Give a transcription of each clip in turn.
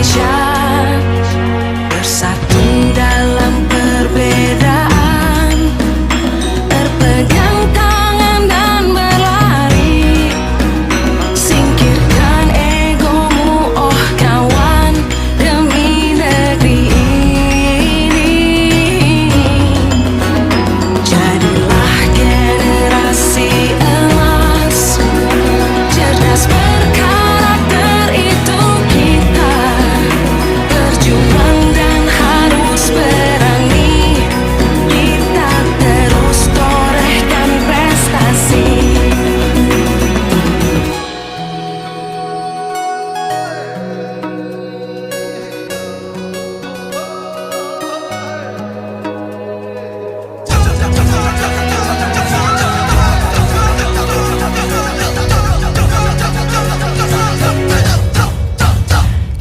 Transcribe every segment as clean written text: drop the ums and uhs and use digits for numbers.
Indonesia, bersatu dalam perbedaan, berpegang tangan dan berlari. Singkirkan egomu, oh kawan, demi negeri ini. Jadilah generasi emas, cerdas berkarakter, itu kita. Berjuang dan harus berani, kita terus torehkan prestasi.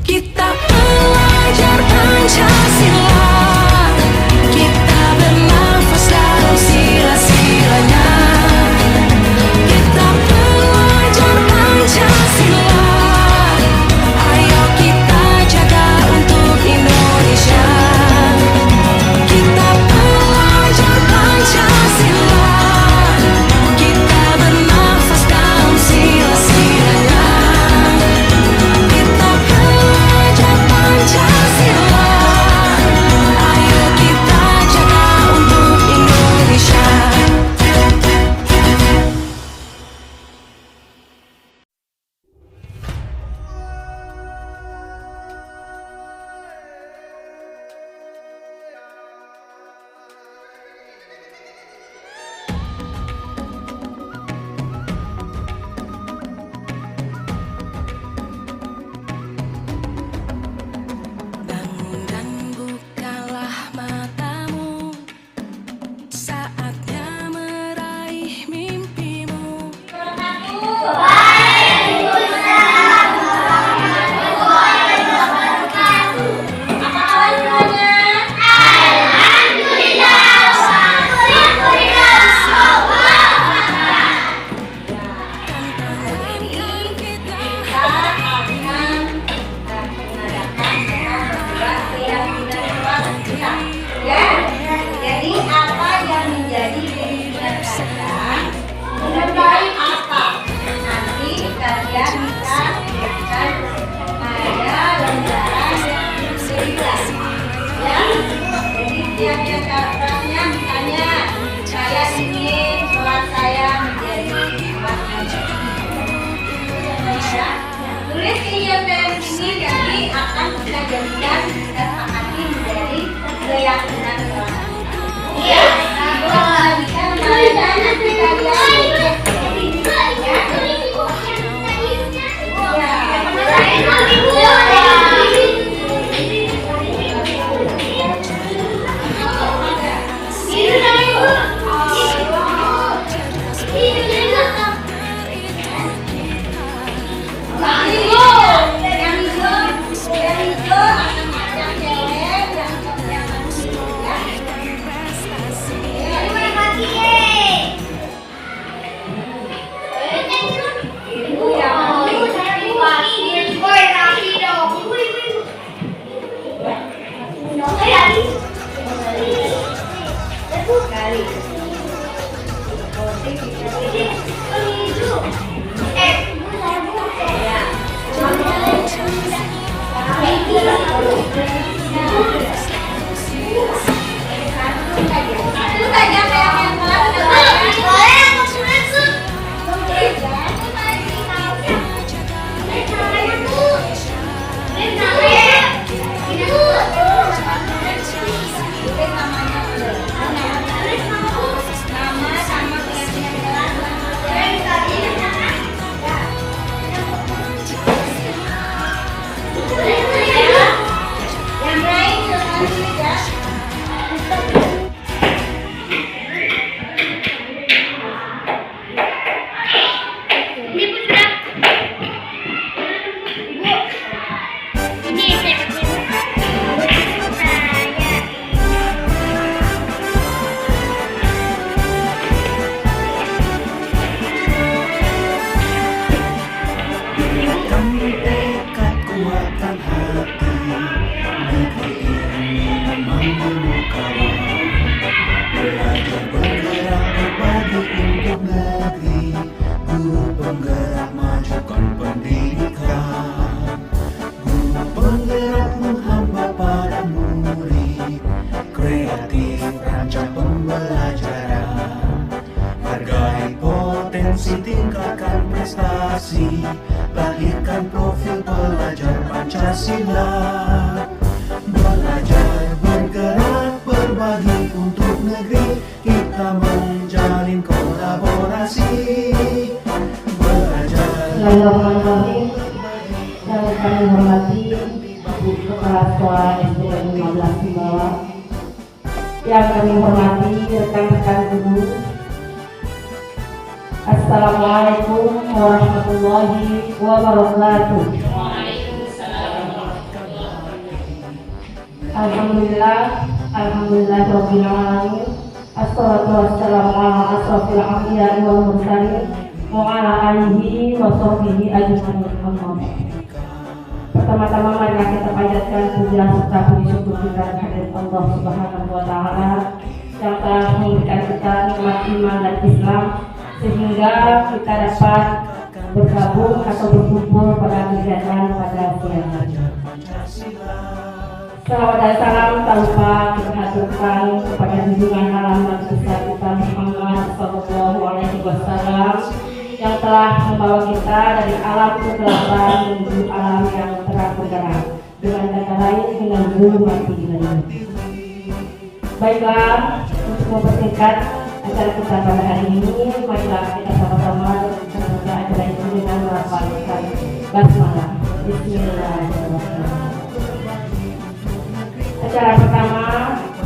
Kita belajar Pancasila, kita bernafas dalam sila-silanya. Kita belajar Pancasila, ayo kita jaga untuk Indonesia. Kita belajar Pancasila, kita bernafas dalam sila-silanya. Kita belajar Pancasila, ayo kita jaga untuk Indonesia. Bangun dan bukalah matamu, saatnya meraih mimpimu. Jadi apa yang menjadi keinginan kalian? Lebih baik apa? Nanti kalian bisa berikan kepada lembaga sosialisasi. Ya, jadi tiap-tiap caranya misalnya saya ingin sholat saya menjadi sholat Indonesia. Tulis keinginan ini jadi akan kita jadikan kita sepakati menjadi keyakinan sholat. Iya, kalau bisa kalian Tekad kuatkan hati. Negeri ini memanggilmu kawan. Belajar bergerak berbagi untuk negeri. Guru penggerak majukan pendidikan. Guru penggerak menghamba pada murid. Kreatif rancang pembelajaran. Hargai potensi, tingkatkan prestasi. Lahirkan profil pelajar Pancasila. Belajar bergerak berbagi untuk negeri. Kita menjalin kolaborasi. Belajar Bismillahirrahmanirrahim. Yang kami hormati Ibu Kepala Sekolah SDN 15 Sumbawa, yang kami hormati rekan-rekan guru. Assalamualaikum warahmatullahi wabarakatuh. Alhamdulillah, alhamdulillahirabbil alamin. Assalatu wassalamu ala asrofil anbiya'i wal mursalin wa ala alihi wa sahbihi ajmain. Pertama-tama marilah kita panjatkan puja serta puji syukur kita kehadirat Allah Subhanahu wa taala yang telah memberikan kita nikmat iman dan Islam sehingga kita dapat bergabung atau berkumpul pada kegiatan pada siang hari. Salawat dan salam tak lupa kita haturkan kepada junjungan alam Nabi besar kita Muhammad Sallallahu Alaihi Wasallam yang telah membawa kita dari alam kegelapan menuju alam yang terang benderang, dengan kata lain dengan zulumati ilaihi. Baiklah, untuk mempersingkat acara kita pada hari ini, marilah kita sama-sama membaca acara ini dengan melafalkan basmalah. Bismillahirrahmanirrahim. Acara pertama,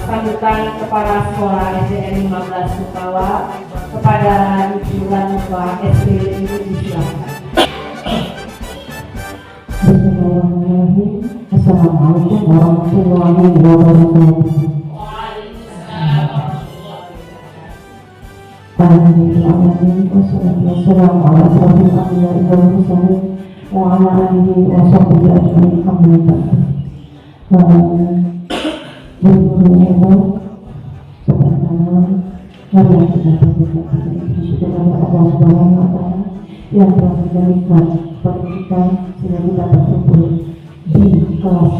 sambutan kepala sekolah SDN 15 Sumbawa kepada Ibu Lanfa SDN ini disilakan. Bismillahirrahmanirrahim. Assalamualaikum warahmatullahi wabarakatuh. Alhamdulillah, wassalatu wassalamu ala asrofil anbiya'i wal mursalin wa ala alihi wa sahbihi ajmain. Amma ba'du. Berguru pertama, mari kita berdoa kepada Allah Subhanahu wa taala yang telah memberikan kepada kita sehingga kita berkumpul di kelas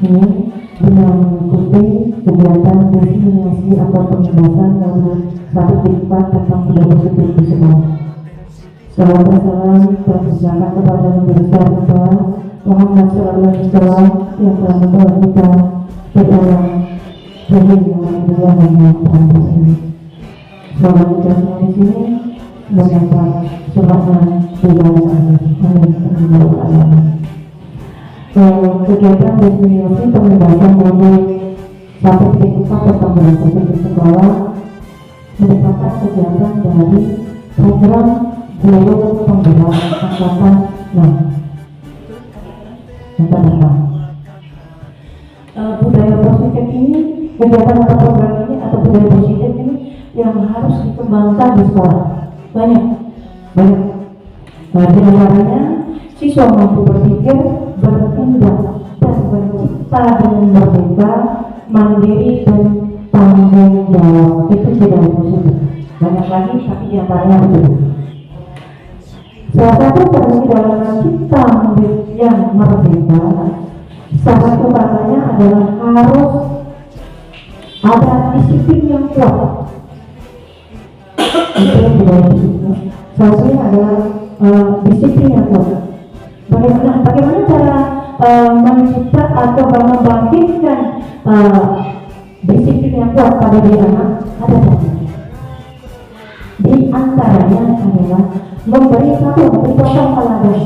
ini dengan mengikuti kegiatan diseminasi atau penjelasan dari satu kehidupan tentang budaya positif di sekolah. Salawat dan salam tercurahkan kepada Nabi besar kita Muhammad Sallallahu Alaihi Wasallam yang telah membawa kita ke dalam dunia yang terakhir ini. Semoga kita semua di sini mendapat surga di dalam akhir. Amin. Kegiatan diseminasi pembahasan mengenai satu kehidupan tentang budaya positif di sekolah merupakan kegiatan dari program guru penggerak angkatan 6. Budaya positif ini, kegiatan atau program ini atau budaya positif ini yang harus dikembangkan di sekolah banyak. Nah, di antaranya siswa mampu berpikir, bertindak dan bercipta dengan merdeka, mandiri dan tanggung jawab. Itu budaya positif. Banyak lagi, tapi di antaranya itu. Salah satu strategi dalam mencipta yang merdeka, salah satu katanya adalah harus ada disiplin yang kuat. Itu yang budaya positif. Salah satunya adalah disiplin yang kuat. Bagaimana cara mencipta atau membangkitkan disiplin yang kuat pada diri anak? Ada caranya. Di antaranya adalah memberi potong teladan.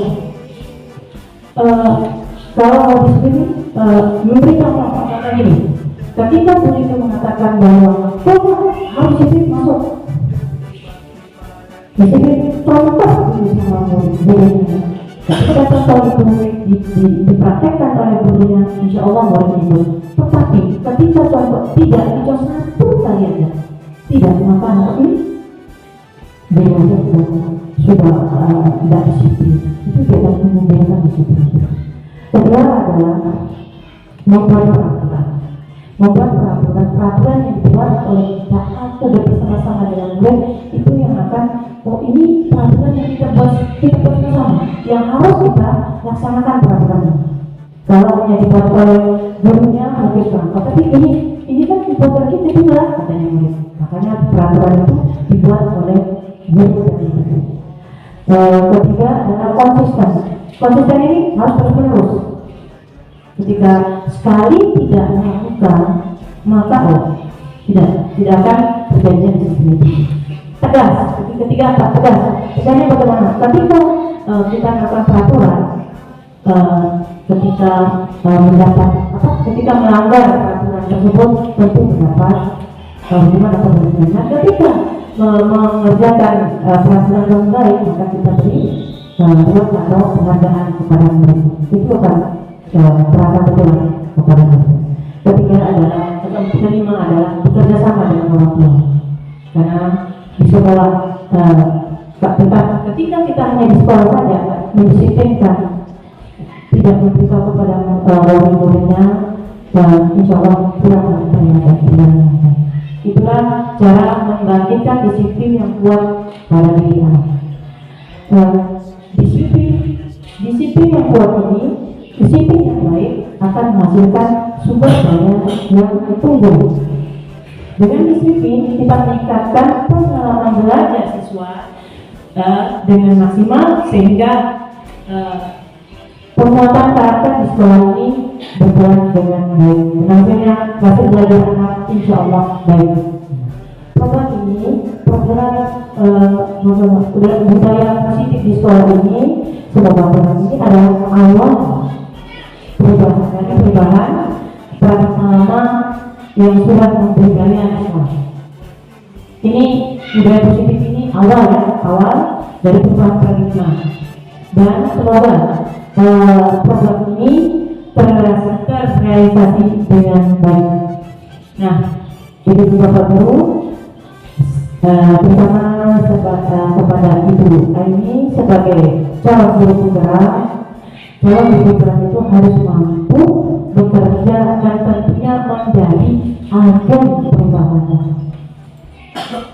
Kalau mau disiplin, memberi contoh ini. Ketika guru itu mengatakan bahwa harus disiplin masuk. Disiplin contoh ini sama murid-muridnya. Ketika contoh itu dipraktekkan oleh gurunya, insya Allah murid itu. Tetapi ketika contoh tidak dicontoh satu kali aja, tidak maka ini beliau sudah tidak disiplin. Itu tidak memudahkan disiplin. Kedua adalah membuat peraturan yang dibuat oleh kita atau bersama-sama dengan murid itu yang akan ini peraturan yang kita buat bersama yang harus kita laksanakan peraturannya. Kalau hanya dibuat oleh gurunya mungkin kurang, tapi ini kan dibuat oleh kita juga katanya murid. Makanya peraturan itu dibuat oleh guru dan murid. Ketiga adalah konsisten. Konsisten ini harus terus-menerus. Ketika sekali tidak melakukan, maka tidak akan terjadi seperti tegas. Ketiga apa? Tegas. Tegasnya bagaimana? Ketika kita melakukan peraturan, ketika melanggar peraturan tersebut tentu mendapat hukuman atau pembinaan. Nah, ketika mengerjakan peraturan yang baik, maka kita beri ruang atau penghargaan kepada mereka. Itu akan terasa betul kepada mereka. Ketiga adalah, kelima adalah bekerja sama dengan orang tua. Karena di sekolah, ketika kita hanya di sekolah saja mendisiplinkan, tidak memberitahu kepada murid-muridnya, insya Allah kurang terlihat. Itulah cara membangkitkan disiplin yang kuat pada diri anak. Disiplin yang kuat ini, disiplin yang baik akan menghasilkan sumber daya yang tumbuh. Dengan disiplin kita meningkatkan pengalaman belajar siswa dengan maksimal sehingga penguatan karakter di sekolah ini berjalan dengan baik. Hasilnya hasil belajar anak insya Allah baik. Program ini, program budaya positif di sekolah ini, semoga program ini adalah awal perubahan paradigma yang sudah memberi kalian semua. Ini budaya positif ini awal dari perubahan paradigma, dan semoga program ini terrealisasi dengan baik. Nah, jadi Bapak Guru bersama kepada Ibu Aini sebagai calon guru penggerak. Calon guru penggerak itu harus mampu bekerja dan tentunya menjadi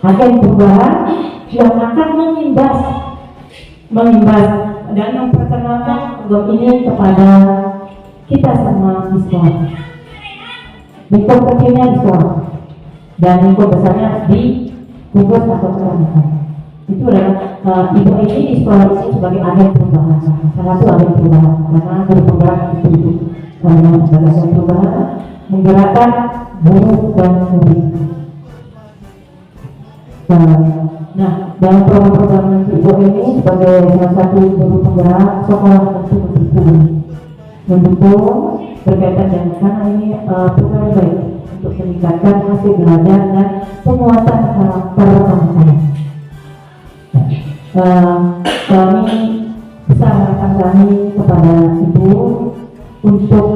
agen perubahan yang akan mengimbas dan memperkenalkan program ini kepada kita semua di sekolah. Lingkup kecilnya di sekolah dan lingkup besarnya di gugus atau keramaian. Itu adalah Ibu ini di sekolah ini sebagai agen perubahan, salah satu agen perubahan, karena guru penggerak itu sebagai agen perubahan menggerakkan guru dan murid. Nah, dalam program-program Ibu ini sebagai salah satu guru penggerak, sekolah tentu mendukung berkaitan dengan karena ini program baik untuk meningkatkan hasil belajar dan penguatan karakter anak-anak. Kami besar harapan kami kepada Ibu untuk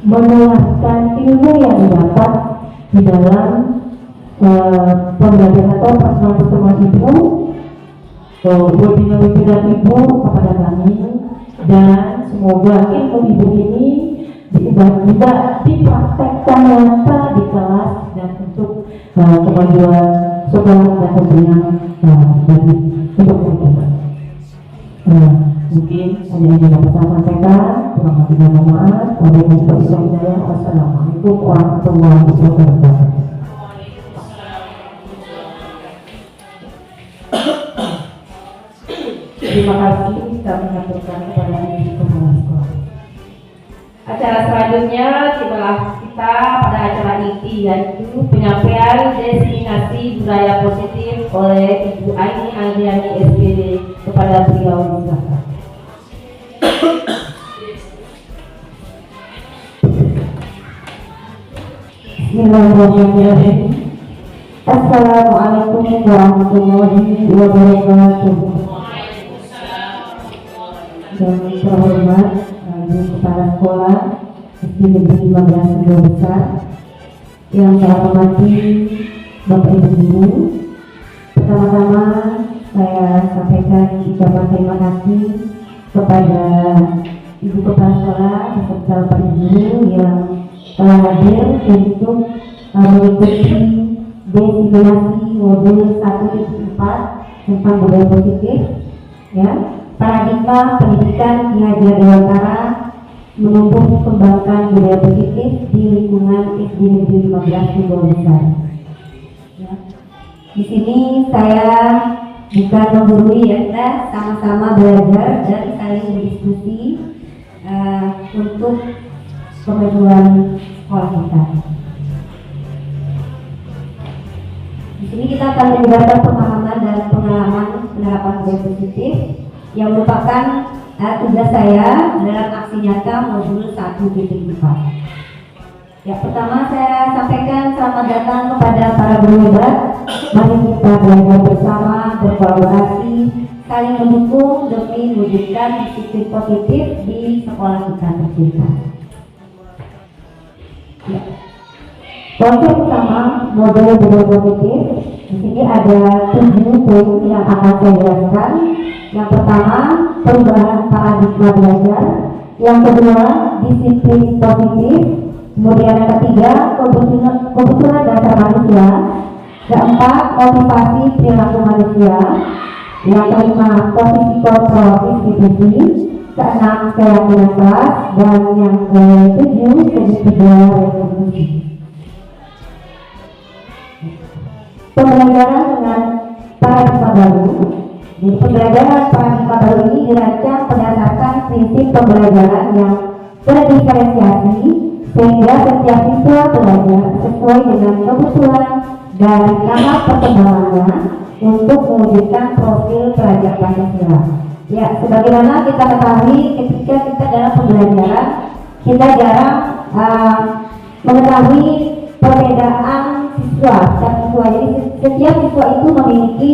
menularkan ilmu yang didapat di dalam pembelajaran atau pertemuan Ibu, webinar Ibu kepada kami, dan semoga ilmu Ibu ini juga dipraktekkan nyata di kelas dan untuk kemajuan sekolah dan pembinaan bagi untuk kita. Mungkin hanya ini yang bisa saya sampaikan. Kurang lebihnya mohon maaf. Wassalamualaikum warahmatullahi wabarakatuh. Terima kasih kami menyampaikan kepada kepala sekolah. Acara selanjutnya setelah kita pada acara inti, yaitu penyampaian destinasi budaya positif oleh Ibu Aini Andriani SPD kepada beliau. Bismillahirrahmanirrahim. Assalamualaikum warahmatullahi wabarakatuh. Yang terhormat Ibu Kepala Sekolah SD Negeri 15 Sumber Besar, yang saya hormati Bapak Ibu Guru, pertama-tama saya sampaikan ucapan terima kasih kepada Ibu Kepala Sekolah beserta beserta para guru yang telah hadir untuk mengikuti desimulasi modul 1.4 tentang budaya positif, ya, paradigma pendidikan Ki Hajar Dewantara menumbuh kembangkan budaya positif di lingkungan SD Negeri 15 Sumbawa Besar. Ya. Di sini saya bukan menggurui, ya, kita sama-sama belajar dan saling berdiskusi untuk kemajuan sekolah kita. Di sini kita akan menyebarkan pemahaman dan pengalaman penerapan budaya positif yang merupakan tugas saya dalam aksi nyata modul 1.4. Ya, pertama saya sampaikan selamat datang kepada para guru hebat. Mari kita belajar bersama, berkolaborasi, saling mendukung demi mewujudkan disiplin positif di sekolah kita tercinta. Ya. Konsep utama modul budaya positif, di sini ada 7 poin yang akan saya jelaskan. Yang pertama, perubahan paradigma belajar. Yang kedua, disiplin positif. Kemudian yang ketiga, kebutuhan dasar manusia. Keempat, motivasi perilaku manusia. Yang kelima, posisi kontrol institusi. Keenam, keyakinan kelas. Dan yang ketujuh, segitiga revolusi. Pembelajaran dengan paradigma baru. Jadi pembelajaran paradigma baru ini dirancang berdasarkan prinsip pembelajaran yang terdiferensiasi sehingga setiap siswa belajar sesuai dengan kebutuhan dan tahap perkembangannya untuk mewujudkan profil pelajar Pancasila. Ya, sebagaimana kita ketahui ketika kita dalam pembelajaran kita jarang mengetahui perbedaan siswa. Jadi setiap siswa itu memiliki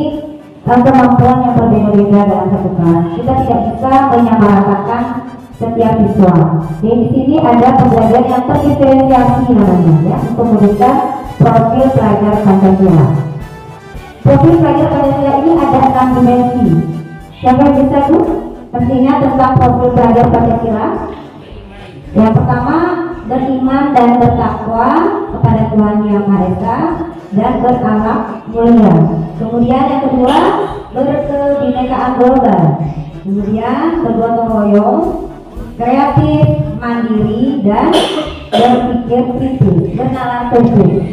kemampuan yang berbeda-beda dalam satu kelas. Kita tidak bisa menyamaratakan setiap siswa. Jadi di sini ada pembelajaran yang terdiferensiasi namanya, ya, untuk mewujudkan profil pelajar Pancasila. Profil pelajar Pancasila ini ada 6 dimensi. Siapa yang bisa tuh pastinya tentang profil pelajar Pancasila? Yang pertama, beriman dan bertakwa kepada Tuhan Yang Maha Esa dan berakhlak mulia. Kemudian yang kedua, berkebinekaan global. Kemudian bergotong royong, kreatif, mandiri, dan berpikir kritis, bernalar kritis.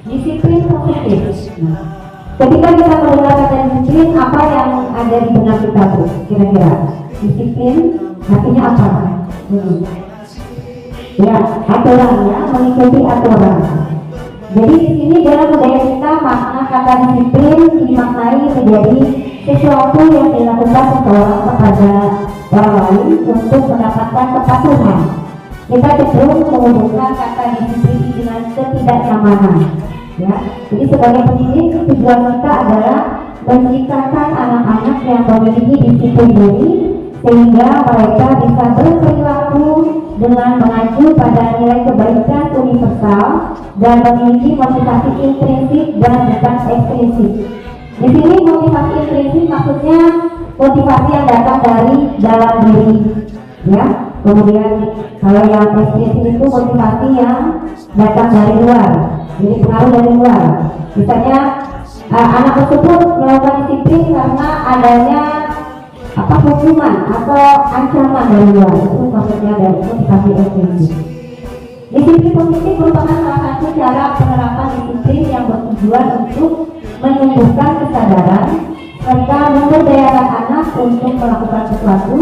Disiplin positif. Ketika kita mendengar kata disiplin, apa yang ada di benak kita tuh? Kira-kira disiplin artinya apa? Ya, aturan, ya, mengikuti aturan. Jadi di sini dalam budaya kita makna kata disiplin dimaknai menjadi sesuatu yang dilakukan seseorang kepada orang lain untuk mendapatkan kepatuhan. Kita cenderung menghubungkan kata disiplin dengan ketidaknyamanan. Ya, jadi sebagai pendidik tujuan kita adalah menciptakan anak-anak yang memiliki disiplin diri sehingga mereka bisa berperilaku dengan mengacu pada nilai kebaikan universal dan memiliki motivasi intrinsik dan bukan ekstrinsik. Di sini motivasi intrinsik maksudnya motivasi yang datang dari dalam diri, ya. Kemudian kalau yang ekstrinsik itu motivasi yang datang dari luar, jadi pengaruh dari luar. Misalnya anak tersebut melakukan disiplin karena adanya hukuman atau ancaman dari luar, itu maksudnya dari motivasi ekstrinsik. Disiplin positif merupakan salah satu cara penerapan disiplin yang bertujuan untuk menumbuhkan kesadaran serta memberdayakan anak untuk melakukan sesuatu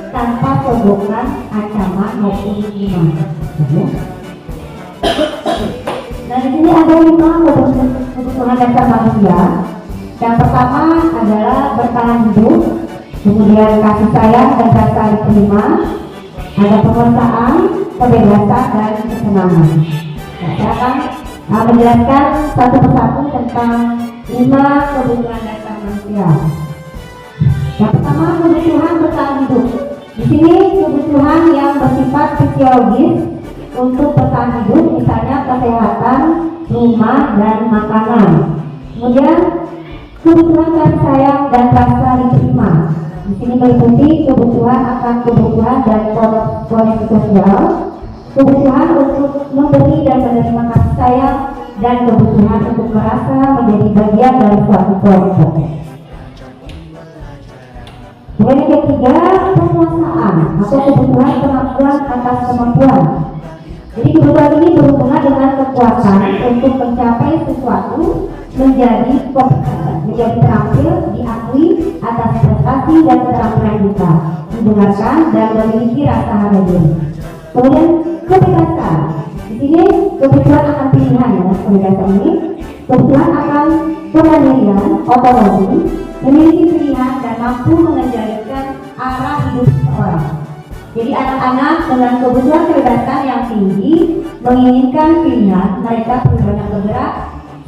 tanpa sogokan, ancaman maupun hukuman. Nah, di sini ada 5 kebutuhan dasar manusia. Yang pertama adalah bertahan hidup, kemudian kasih sayang dan rasa diterima, ada penguasaan, kebebasan dan kesenangan. Nah, saya akan menjelaskan satu persatu tentang 5 kebutuhan dasar manusia. Yang pertama, kebutuhan bertahan hidup. Di sini kebutuhan yang bersifat fisiologis untuk bertahan hidup, misalnya kesehatan, rumah dan makanan. Kemudian kebutuhan kasih sayang dan rasa diterima. Di sini meliputi kebutuhan akan kebutuhan dan koneksi sosial, kebutuhan untuk memberi dan menerima kasih sayang, dan kebutuhan untuk merasa menjadi bagian dari suatu kelompok. Yang ketiga, penguasaan atau kebutuhan kemampuan atas kemampuan. Jadi kebutuhan ini berhubungan dengan kekuatan untuk mencapai sesuatu, menjadi terampil, diakui atas prestasi dan keterampilan kita, didengarkan dan memiliki rasa harga diri. Kemudian kebebasan. Di sini kebutuhan akan pilihan ya, kebebasan ini kebutuhan akan kemandirian, otonomi, memiliki pilihan dan mampu mengendalikan arah hidup seseorang. Jadi anak-anak dengan kebutuhan kebebasan yang tinggi menginginkan pilihan, mereka banyak bergerak,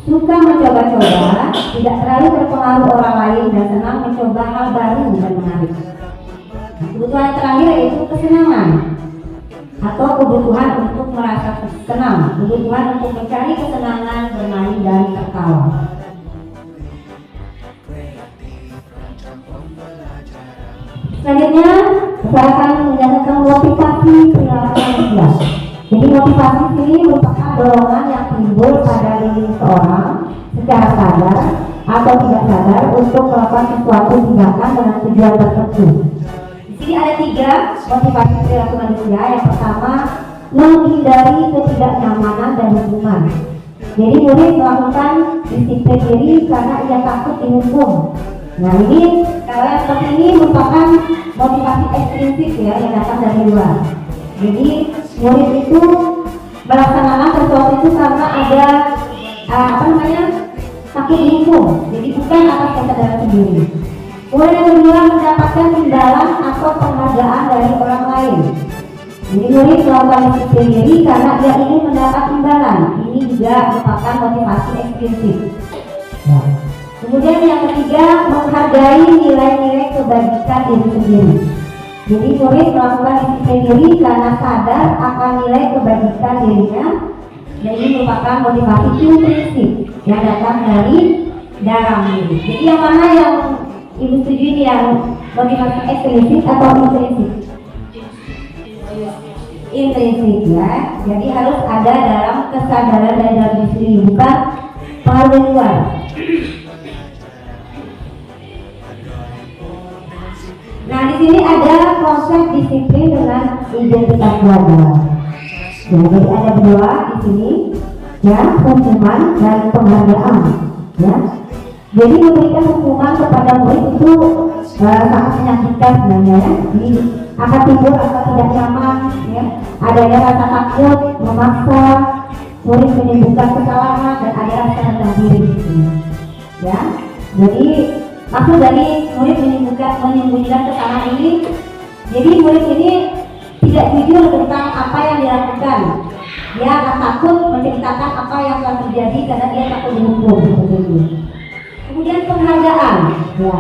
suka mencoba-coba, tidak terlalu terpengaruh orang lain dan senang mencoba hal baru dan menarik. Kebutuhan terakhir yaitu kesenangan atau kebutuhan untuk merasa senang, kebutuhan untuk mencari kesenangan, bermain dan tertawa. Selanjutnya, saya akan menjelaskan motivasi perilaku manusia. Jadi motivasi ini merupakan dorongan yang timbul pada diri seseorang secara sadar atau tidak sadar untuk melakukan sesuatu tindakan dengan tujuan tertentu. Di sini ada 3 motivasi perilaku manusia. Yang pertama, menghindari ketidaknyamanan dan hukuman. Jadi murid melakukan disiplin diri karena ia takut dihukum. Nah ini kalau seperti ini merupakan motivasi ekstrinsik ya, yang datang dari luar. Jadi murid itu melaksanakan sesuatu itu karena ada takut dihukum. Jadi bukan atas kesadaran sendiri. Kemudian yang kedua, mendapatkan imbalan atau penghargaan dari orang lain. Jadi murid melakukan disiplin diri karena dia ingin mendapat imbalan. Ini juga merupakan motivasi ekstrinsik. Ya. Kemudian yang ketiga, menghargai nilai-nilai kebajikan diri sendiri. Jadi murid melakukan disiplin diri karena sadar akan nilai kebajikan dirinya. Dan ini merupakan motivasi intrinsik yang datang dari dalam diri. Jadi yang mana yang ibu setuju ini, yang motivasi ekstrinsik atau intrinsik? Intrinsik ya. Jadi harus ada dalam kesadaran dari dalam diri sendiri, bukan pengaruh dari luar. Nah, di sini ada konsep disiplin dengan identitas belajar. Ya, jadi ada 2 di sini, ya, hukuman dan penghargaan. Ya, jadi memberikan hukuman kepada murid itu sangat menyakitkan sebenarnya. Ya. Jadi akan timbul rasa tidak nyaman, ya, adanya rasa takut, memaksa murid menyembuhkan kesalahan dan ada rasa rendah diri. Ya, jadi maksud dari murid menyembunyikan kesalahan ini, jadi murid ini tidak jujur tentang apa yang dilakukan. Dia akan takut menceritakan apa yang telah terjadi karena dia takut dihukum. Kemudian penghargaan, ya.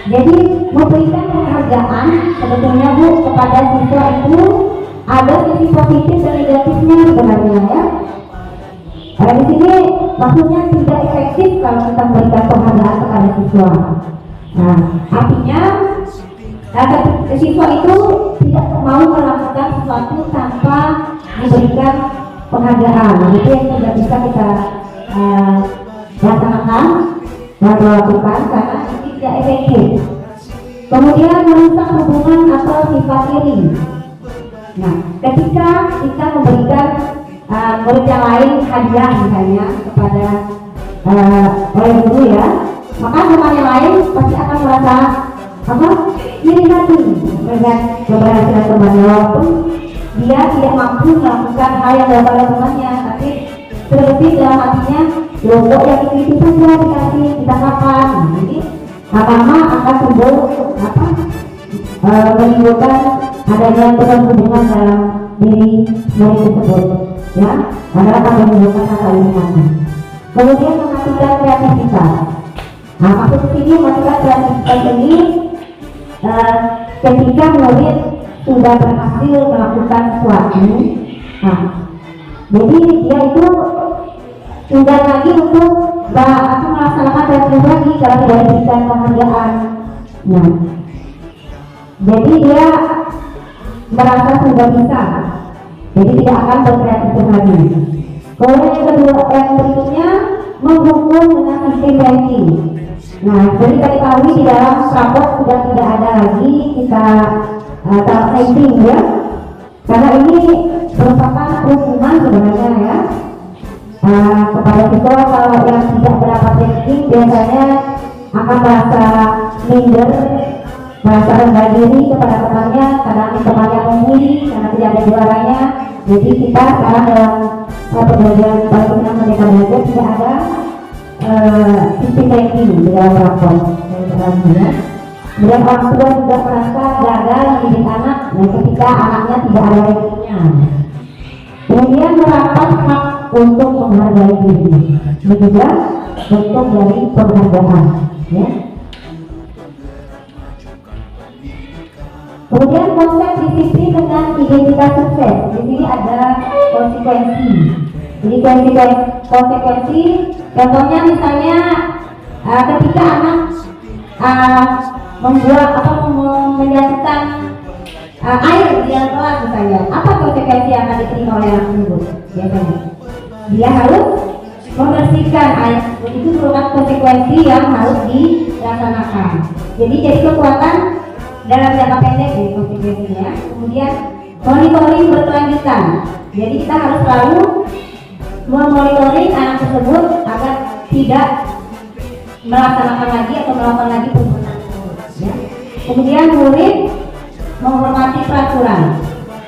Jadi memberikan penghargaan sebetulnya Bu kepada siswa itu ada sisi positif dan negatifnya sebenarnya ya. Di sini maksudnya tidak efektif kalau kita memberikan penghargaan kepada siswa. Nah, artinya siswa itu tidak mau melakukan sesuatu tanpa diberikan penghargaan. Nah, itu yang tidak bisa kita laksanakan dan melakukan karena ini tidak efektif. Kemudian merusak hubungan atau sifat iri. Nah, ketika kita memberikan murid yang lain hadiah misalnya kepada oleh guru ya, maka teman yang lain pasti akan merasa iri hati dengan keberhasilan temannya, walaupun dia tidak mampu melakukan hal yang dilakukan oleh temannya, tapi terlebih dalam hatinya logo yang itu saja dikasih kita kapan. Jadi lama-lama akan timbul menimbulkan adanya hubungan dalam diri murid tersebut. Ya, adalah akan menimbulkan rasa iri hati. Kemudian mematikan kreativitas. Nah, maksud sini mematikan kreativitas ini ketika murid sudah berhasil melakukan sesuatu, nah, jadi dia itu sudah lagi untuk akan melaksanakan rekrut lagi kalau tidak diberikan penghargaan. Nah, jadi dia merasa sudah bisa, jadi tidak akan berkreatif lagi. Kemudian yang kedua, yang berikutnya mendukung dengan sistem ranking. Nah, jadi kita ketahui di dalam rapor sudah tidak ada lagi kita tahap ranking ya, karena ini merupakan hukuman sebenarnya ya. Kepada siswa kalau yang tidak mendapat ranking biasanya akan merasa minder, merasa rendah diri kepada temannya karena temannya memulih karena tidak ada juaranya. Jadi kita sekarang dalam pembelajaran bagaimana mereka belajar tidak ada sistem ranking di dalam rapor. Kemudian orang tua juga merasa gagal mendidik anak ketika anaknya tidak ada rankingnya. Kemudian merapat hak untuk menghargai diri, ini juga bentuk dari penghargaan ya. Kemudian konsep disiplin dengan identitas sukses, di sini ada konsekuensi. Jadi konsekuensi, contohnya misalnya ketika anak membuat atau menjatuhkan air di dalam kelas misalnya, apa konsekuensi yang akan diterima oleh anak tersebut? Biasanya dia harus membersihkan air, itu merupakan konsekuensi yang harus dilaksanakan. Jadi kekuatan dalam jangka pendek dari konsekuensinya. Kemudian monitoring berkelanjutan, jadi kita harus selalu memonitoring anak tersebut agar tidak melaksanakan lagi atau melakukan lagi perbuatan tersebut ya. Kemudian murid menghormati peraturan,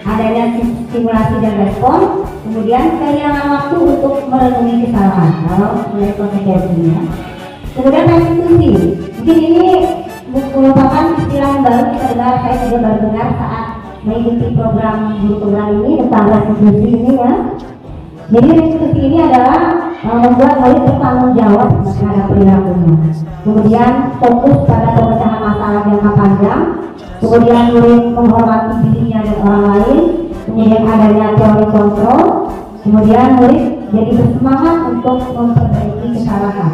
adanya stimulasi dan respon, kemudian kehilangan waktu untuk merenungi kesalahan kalau melihat konsekuensinya. Kemudian restitusi, mungkin ini merupakan istilah yang baru kita dengar, saya juga baru dengar saat mengikuti program guru program ini tentang restitusi ini ya. Jadi restitusi ini adalah membuat murid bertanggung jawab terhadap perilakunya. Kemudian fokus pada pemecahan masalah jangka panjang. Kemudian murid menghormati dirinya dan orang lain. Kemudian adanya teori kontrol. Kemudian murid jadi bersemangat untuk memperbaiki kesalahan.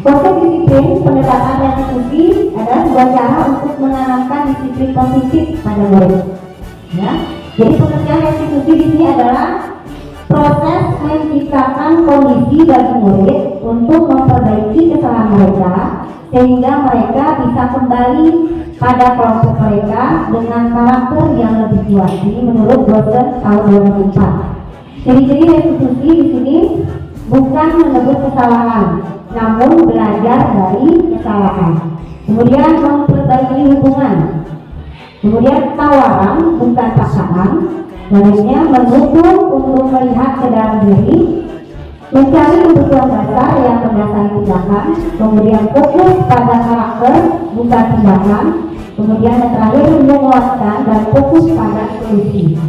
Konsep disiplin pendekatan restitusi adalah sebuah cara untuk menanamkan disiplin positif pada murid. Ya, jadi pengertian restitusi di sini adalah proses menciptakan kondisi bagi murid untuk memperbaiki kesalahan mereka sehingga mereka bisa kembali pada kelompok mereka dengan karakter yang lebih kuat. Ini menurut dosen tahun 2004. Ciri-ciri restitusi di sini bukan menebus kesalahan, namun belajar dari kesalahan. Kemudian memperbaiki hubungan. Kemudian tawaran bukan paksaan. Selanjutnya mendukung untuk melihat ke dalam diri, mencari kebutuhan dasar yang mendasari tindakan. Kemudian fokus pada karakter bukan tindakan. Kemudian yang terakhir menguatkan dan fokus pada solusi.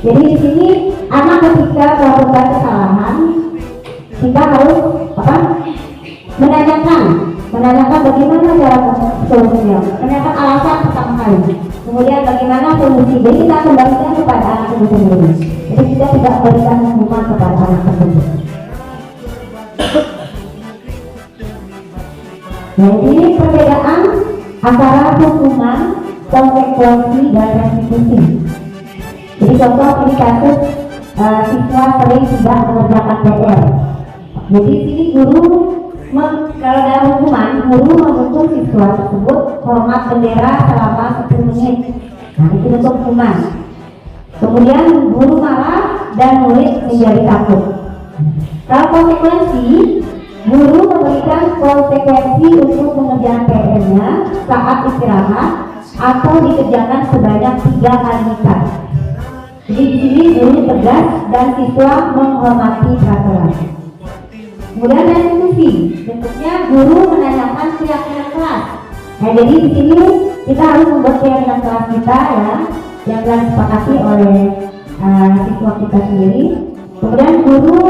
Jadi di sini anak ketika melakukan kesalahan kita harus menanyakan bagaimana cara solusinya, menanyakan alasan pertama kali, kemudian bagaimana solusi. Jadi kita kembalikan kepada anak itu sendiri. Jadi kita tidak berikan hukuman kepada anak tersebut. Nah, ini perbedaan antara hukuman, konsekuensi dan restitusi. Jadi contoh ini kasus siswa sering tidak mengerjakan PR. Jadi sini guru kalau dalam hukuman, guru menghukum siswa tersebut hormat bendera selama 10 menit. Nah, itu untuk hukuman. Kemudian guru marah dan murid menjadi takut. Kalau konsekuensi, guru memberikan konsekuensi untuk mengerjakan PR-nya saat istirahat atau dikerjakan sebanyak 3 kali lipat. Jadi di sini guru tegas dan siswa menghormati peraturan. Kemudian restitusi, bentuknya guru menanyakan keyakinan kelas. Nah, jadi di sini kita harus membuat keyakinan kelas kita ya, yang telah disepakati oleh siswa kita sendiri. Kemudian guru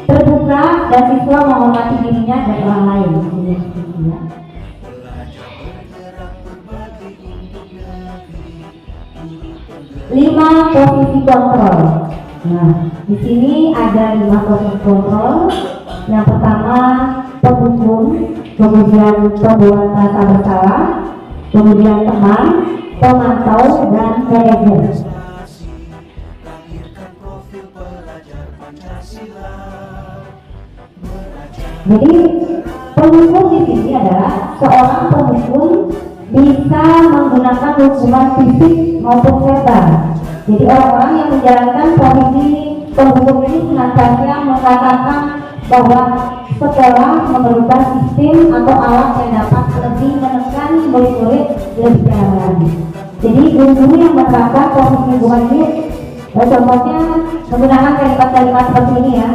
terbuka dan siswa menghormati dirinya dan orang lain. Ini ya. 5 posisi kontrol. Nah, di sini ada 5 posisi kontrol. Yang pertama penghukum, kemudian pembuat rasa bersalah, kemudian teman, pemantau, dan manajer. Jadi penghukum di sini adalah seorang penghukum bisa menggunakan hukuman fisik maupun verbal. Jadi orang-orang yang menjalankan posisi penghukum ini senantiasa mengatakan bahwa sekolah memerlukan sistem atau alat yang dapat lebih menekan murid-murid lebih dalam lagi. Jadi guru-guru yang menerapkan posisi hukuman ini, contohnya menggunakan kalimat-kalimat seperti ini ya: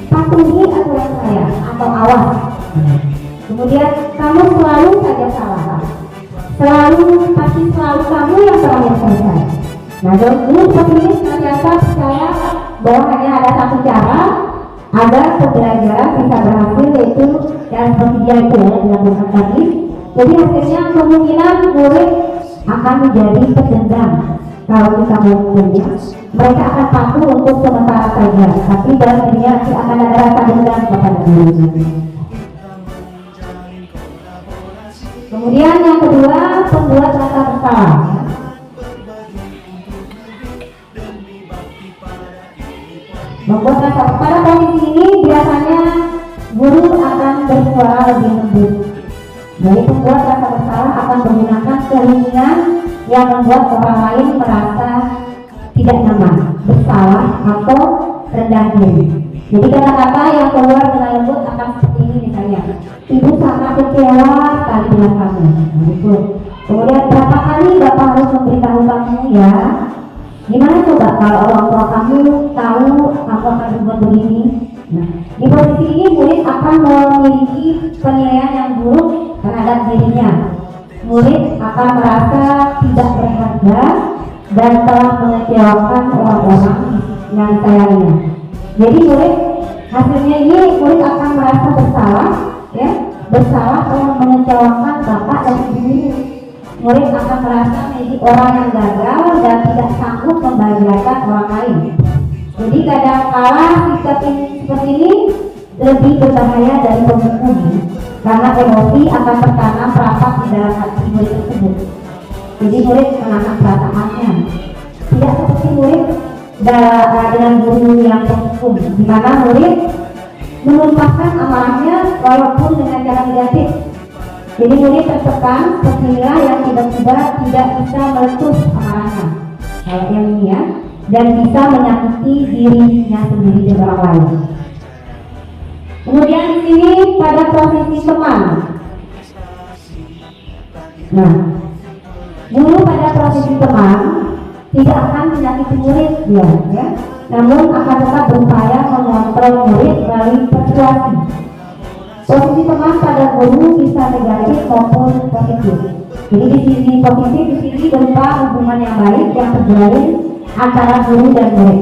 patuhi aturan saya atau awas. Kemudian kamu selalu saja salah, pasti selalu kamu yang terakhir selesai. Nah, guru seperti ini senantiasa percaya bahwa hanya ada satu cara agar pembelajaran bisa berhasil, yaitu yang seperti dia itu ya dilakukan tadi. Jadi hasilnya kemungkinan murid akan menjadi pendendam. Kalau kita mau punya, mereka akan patuh untuk sementara saja, tapi dalam dirinya nanti akan ada rasa dendam kepada gurunya. Kemudian yang kedua, pembuat rasa bersalah. Membuat rasa, pada posisi ini biasanya guru akan bersuara lebih lembut. Jadi pembuat rasa bersalah akan menggunakan keinginan yang membuat orang lain merasa tidak nyaman, bersalah, atau rendah diri. Jadi kata-kata yang keluar dengan lembut akan seperti ini misalnya: ibu sangat kecewa sekali dengan kamu. Nah, kemudian berapa kali bapak harus memberitahu kamu ya? Gimana coba kalau orang tua kamu tahu aku akan berbuat begini? Nah, di posisi ini murid akan memiliki penilaian yang buruk terhadap dirinya. Murid akan merasa tidak berharga dan telah mengecewakan orang-orang yang disayanginya. Jadi murid hasilnya ini murid akan merasa bersalah, ya, bersalah telah mengecewakan bapak dan ibu. Murid akan merasa menjadi orang yang gagal dan tidak sanggup membahagiakan orang lain. Jadi kadang-kala sikap seperti ini lebih berbahaya dari penghukum, karena emosi akan tertanam rapat di dalam hati murid tersebut. Jadi murid menahan perasaannya, tidak seperti murid dengan guru yang penghukum, di mana murid menumpahkan amarahnya walaupun dengan cara negatif. Jadi murid tertekan sehingga yang tiba-tiba tidak bisa meletus amarahnya, kayak yang ini ya, dan bisa menyakiti dirinya sendiri dan orang lain. Kemudian di sini pada posisi teman. Nah, guru pada posisi teman tidak akan menyakiti murid dia, ya, namun akan tetap berupaya mengontrol murid melalui persuasi. Posisi teman pada guru bisa negatif maupun positif. Jadi di sini positif di sini berupa hubungan yang baik yang terjalin antara guru dan murid.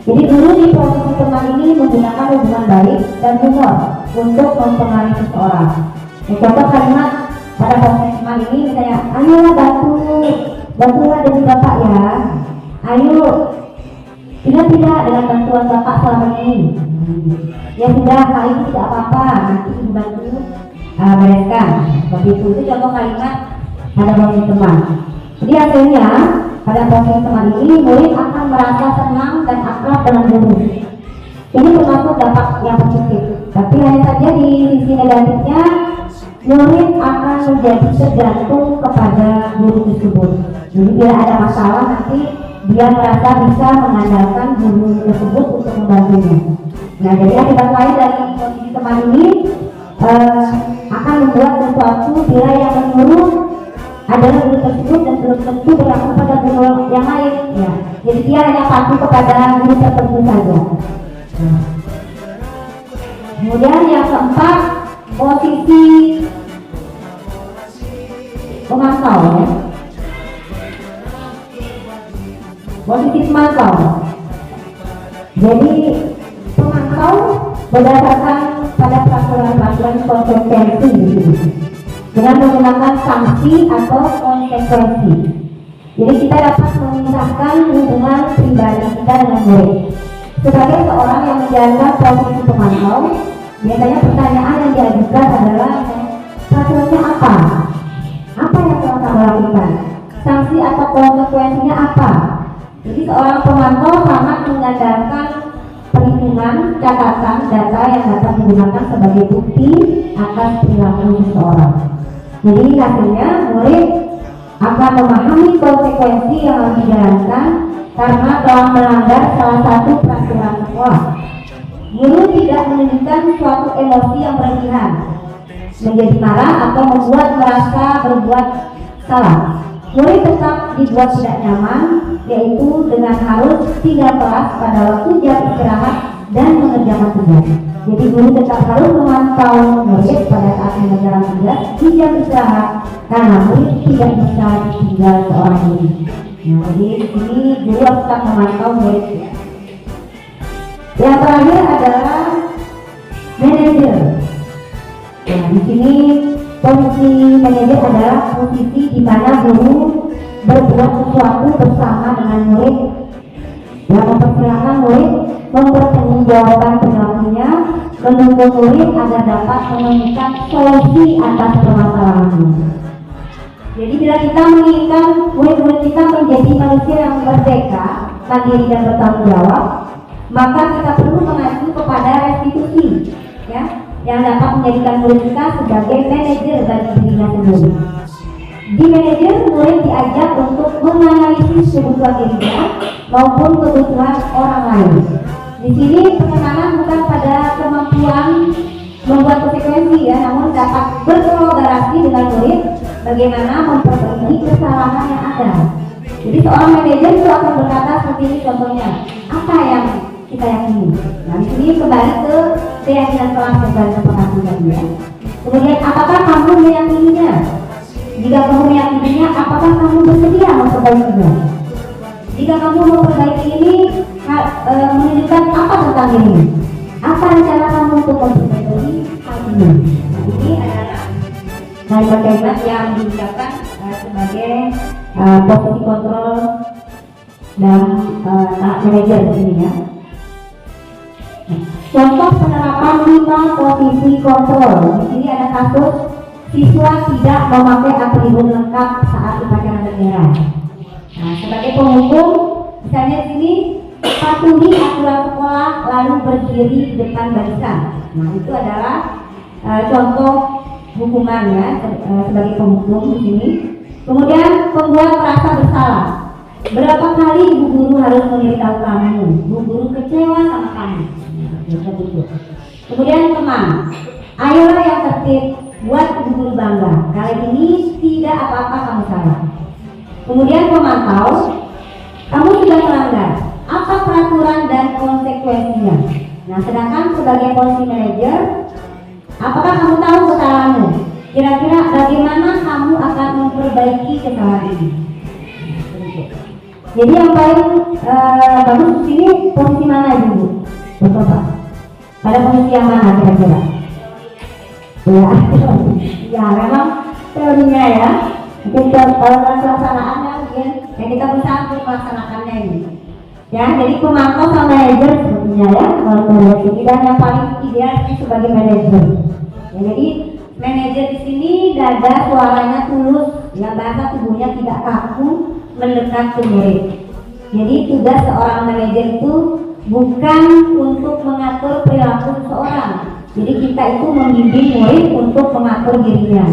Jadi guru di posisi teman ini menggunakan hubungan baik dan humor untuk mempengaruhi seseorang. Contoh kalimat pada posisi teman ini misalnya, ayolah bantulah demi bapak ya. Ayo, tidak dengan bantuan bapak selama ini. Ya sudah, kali ini tidak apa-apa, nanti ibu bantu bereskan. Seperti itu contoh kalimat pada posisi teman. Jadi hasilnya pada posisi teman ini murid akan merasa senang dan akrab dengan guru. Ini termasuk dampak yang positif. Tapi hanya saja di sisi negatifnya, murid akan menjadi tergantung kepada guru tersebut. Jadi bila ada masalah nanti dia merasa bisa mengandalkan guru tersebut untuk membantunya. Nah, jadi akibat lain dari posisi teman ini akan membuat sesuatu bila yang menyuruh adalah guru tersebut dan belum tentu berlaku pada guru yang lain. Ya, jadi dia hanya patuh kepada guru tertentu saja. Kemudian yang keempat, posisi pemantau, ya. Posisi pemantau. Jadi pemantau berdasarkan pada peraturan konsekuensi dengan menggunakan sanksi atau konsekuensi. Jadi kita dapat meminta mengisahkan hubungan pribadi kita dengan murid. Sebagai seorang yang menjalankan posisi pemantau, biasanya pertanyaan yang diajukan adalah peraturannya apa? Apa yang telah kamu lakukan? Sanksi atau konsekuensinya apa? Jadi seorang pemantau sangat mengandalkan perhitungan, catatan, data yang dapat digunakan sebagai bukti atas perilaku seseorang. Jadi hasilnya murid akan memahami konsekuensi yang harus dijalankan karena telah melanggar salah satu peraturan sekolah. Guru tidak menunjukkan suatu emosi yang berlebihan, menjadi marah atau membuat merasa berbuat salah. Murid tetap dibuat tidak nyaman, yaitu dengan harus tinggal kelas pada waktu jam istirahat dan mengerjakan tugas. Jadi guru tetap harus memantau murid pada saat mengerjakan tugas di jam istirahat karena murid tidak bisa ditinggal seorang diri. Nah, jadi ini guru harus tetap memantau murid. Yang terakhir adalah manajer. Nah, di sini posisi manajer adalah posisi di mana guru berbuat sesuatu bersama dengan murid yang mempersilahkan murid mempertanggungjawabkan perilakunya, mendukung murid agar dapat menemukan solusi atas permasalahannya. Jadi bila kita menginginkan murid-murid kita menjadi manusia yang merdeka, mandiri dan bertanggung jawab, maka kita perlu mengacu kepada restitusi, ya, yang dapat menjadikan murid kita sebagai manajer bagi dirinya sendiri. Di manajer, murid diajak untuk menganalisis kebutuhan dirinya maupun kebutuhan orang lain. Di sini penekanan bukan pada kemampuan membuat konsekuensi, ya, namun dapat berkolaborasi dengan murid bagaimana memperbaiki kesalahan yang ada. Jadi seorang manajer itu akan berkata seperti ini contohnya, apa yang kita yakini. Nah, di sini kembali ke keyakinan kelas dan kesepakatan tadi, ya. Kemudian apakah kamu meyakininya? Jika kamu meyakininya, apakah kamu bersedia memperbaikinya? Jika kamu memperbaiki ini, menunjukkan apa tentang ini? Apa rencana kamu untuk memperbaiki hal ini? Nah, ini adalah kalimat-kalimat yang diucapkan sebagai posisi kontrol dan manajer di sini, ya. Contoh penerapan 5 posisi kontrol. Di sini ada kasus siswa tidak memakai atribut lengkap saat upacara bendera. Nah, sebagai penghukum, misalnya di sini patuhi aturan sekolah lalu berdiri di depan barisan. Nah, itu adalah contoh hukumannya sebagai penghukum di sini. Kemudian pembuat merasa bersalah. Berapa kali ibu guru harus memberitahu kamu? Ibu guru kecewa sama kamu. Kemudian teman, ayolah yang tertib, buat ibu guru bangga. Kali ini tidak apa-apa kamu salah. Kemudian pemantau, kamu sudah melanggar. Apa peraturan dan konsekuensinya? Nah, sedangkan sebagai posisi manajer, apakah kamu tahu kesalahanmu? Kira-kira bagaimana kamu akan memperbaiki kesalahan ini? Jadi yang paling bagus di sini posisi mana ibu? Betul Pak? Pada posisi yang mana kira-kira? Ya, memang teorinya, ya. Mungkin kalau pelaksanaannya mungkin yang kita berusaha untuk melaksanakannya ini. Ya, jadi pemantau sama manajer sepertinya, ya. Kalau melihat ini dan yang paling ideal sebagai manajer. Ya, jadi manajer di sini dada suaranya tulus, ya, bahasa tubuhnya tidak kaku, mendekat ke murid. Jadi tugas seorang manajer itu bukan untuk mengatur perilaku seseorang. Jadi kita itu membimbing murid untuk mengatur dirinya.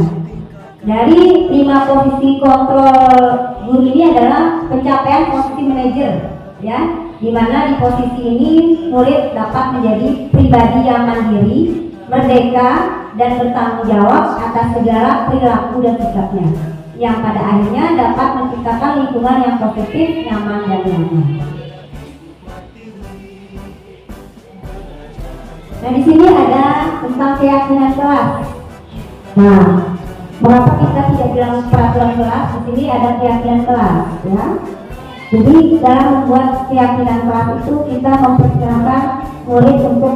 Dari 5 posisi kontrol guru ini adalah pencapaian posisi manajer, ya, di mana di posisi ini murid dapat menjadi pribadi yang mandiri, merdeka, dan bertanggung jawab atas segala perilaku dan sikapnya, yang pada akhirnya dapat menciptakan lingkungan yang positif, nyaman, dan nyaman. Nah, di sini ada tentang keyakinan kelas. Nah, mengapa kita tidak bilang peraturan kelas? Di sini ada keyakinan kelas, ya. Jadi dalam membuat keyakinan kelas itu kita mempersilahkan murid untuk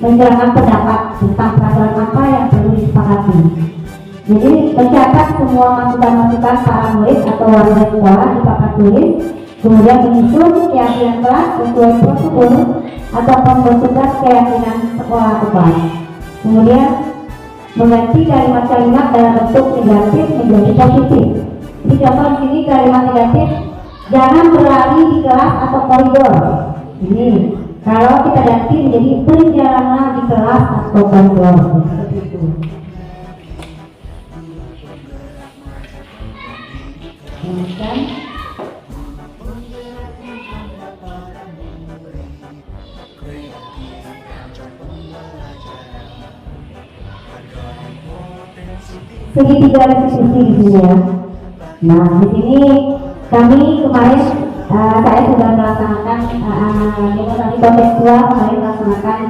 menjelaskan pendapat tentang peraturan apa yang perlu disepakati. Jadi mencatat semua masukan-masukan para murid atau warga sekolah di papan tulis Kemudian menyusun keyakinan kelas sesuai prosedur atau pembentukan keyakinan sekolah kelas. Kemudian mengganti kalimat-kalimat dalam bentuk negatif menjadi positif. Di contoh di sini kalimat negatif, jangan berlari di kelas atau koridor. Ini kalau kita ganti menjadi berjalanlah di kelas atau koridor. Seperti itu. Kemudian segitiga restitusi di sini ya. Nah di sini kami kemarin saya sudah melaksanakan demonstrasi kontekstual, kemarin melaksanakan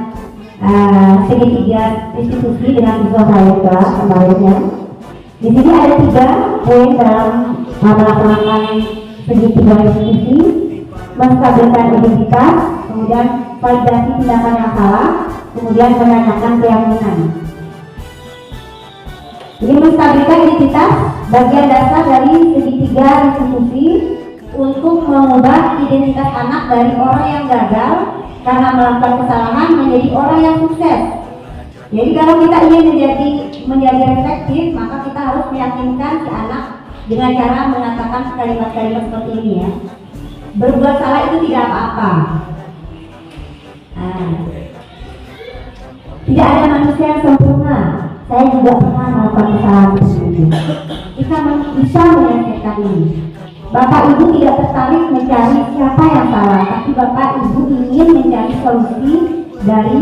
segitiga restitusi dengan visual saya kelas kemarinnya. Di sini ada 3 poin dalam melaksanakan segitiga restitusi: menstabilkan identitas, kemudian validasi tindakan yang salah, kemudian menanyakan keyakinan. Jadi menstabilkan identitas bagian dasar dari segitiga restitusi untuk mengubah identitas anak dari orang yang gagal karena melakukan kesalahan menjadi orang yang sukses. Jadi kalau kita ingin menjadi reflektif, maka kita harus meyakinkan si anak dengan cara mengatakan kalimat-kalimat seperti ini ya. Berbuat salah itu tidak apa-apa. Tidak ada manusia yang sempurna. Saya juga pernah melakukan kesalahan tersebut. Kita bisa menyelesaikan ini. Bapak Ibu tidak tertarik mencari siapa yang salah, tapi Bapak Ibu ingin mencari solusi dari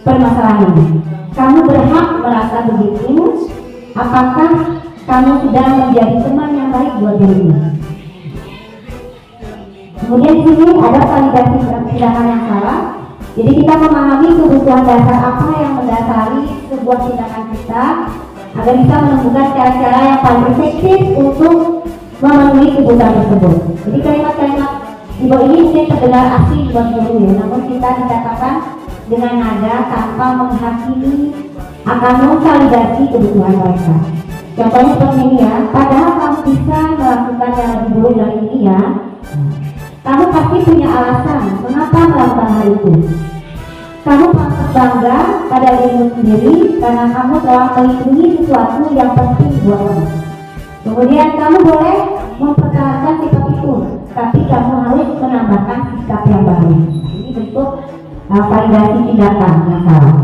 permasalahan ini. Kamu berhak merasa begitu. Apakah kamu sudah menjadi teman yang baik buat dirimu? Kemudian di sini ada validasi tindakan yang salah. Jadi kita memahami kebutuhan dasar apa yang mendasari sebuah tindakan kita agar bisa menemukan cara-cara yang paling efektif untuk memenuhi kebutuhan tersebut. Jadi kalimat-kalimat di bawah ini mungkin terdengar asing buat guru ya, namun kita dikatakan dengan nada tanpa menghakimi akan memvalidasi kebutuhan mereka. Contohnya seperti ini ya, padahal kamu bisa melakukan yang lebih buruk dari ini ya. Kamu pasti punya alasan mengapa melakukan hal itu. Kamu patut bangga pada dirimu sendiri karena kamu telah melindungi sesuatu yang penting buat kamu. Kemudian kamu boleh mempertahankan sikap itu, tapi kamu harus menambahkan sikap yang baru. Ini bentuk validasi tindakan yang salah.